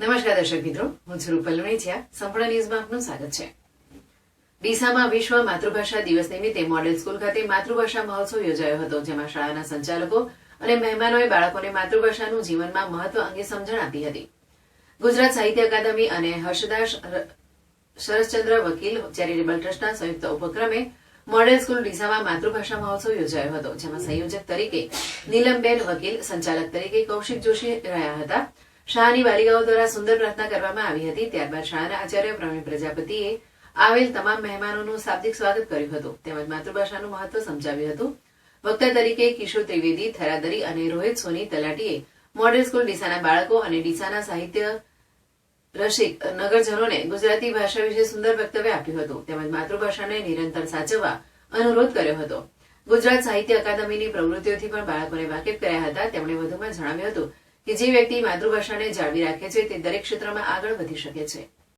નમસ્કાર દર્શક મિત્રો, હું છું રૂપલ લુણીચિયા. સંપૂર્ણ ન્યૂઝમાં આપનું સ્વાગત છે. ડીસામાં વિશ્વ માતૃભાષા દિવસ નિમિત્તે મોડેલ સ્કૂલ ખાતે માતૃભાષા મહોત્સવ યોજાયો હતો, જેમાં શાળાના સંચાલકો અને મહેમાનોએ બાળકોને માતૃભાષાનું જીવનમાં મહત્વ અંગે સમજણ આપી હતી. ગુજરાત સાહિત્ય અકાદમી અને હર્ષદાસ શરદચંદ્ર વકીલ ચેરિટેબલ ટ્રસ્ટના સંયુક્ત ઉપક્રમે મોડેલ સ્કૂલ ડીસામાં માતૃભાષા મહોત્સવ યોજાયો હતો, જેમાં સંયોજક તરીકે નીલમબેન વકીલ, સંચાલક તરીકે કૌશિક જોશી રહ્યા હતા. શાળાની બાલિકાઓ દ્વારા સુંદર પ્રાર્થના કરવામાં આવી હતી. ત્યારબાદ શાળાના આચાર્ય પ્રવીણ પ્રજાપતિએ આવેલ તમામ મહેમાનોનું શાબ્દિક સ્વાગત કર્યું હતું, તેમજ માતૃભાષાનું મહત્વ સમજાવ્યું હતું. વક્તા તરીકે કિશોર ત્રિવેદી, થરાદરી અને રોહિત સોની તલાટીએ મોડેલ સ્કૂલ ડીસાના બાળકો અને ડીસાના સાહિત્ય રસિક નગરજનોને ગુજરાતી ભાષા વિશે સુંદર વક્તવ્ય આપ્યું હતું, તેમજ માતૃભાષાને નિરંતર સાચવવા અનુરોધ કર્યો હતો. ગુજરાત સાહિત્ય અકાદમીની પ્રવૃત્તિઓથી પણ બાળકોને વાકેફ કર્યા હતા. તેમણે વધુમાં જણાવ્યું હતું કે જે વ્યક્તિ માતૃભાષાને જાળવી રાખે છે તે દરેક ક્ષેત્રમાં આગળ વધી શકે છે.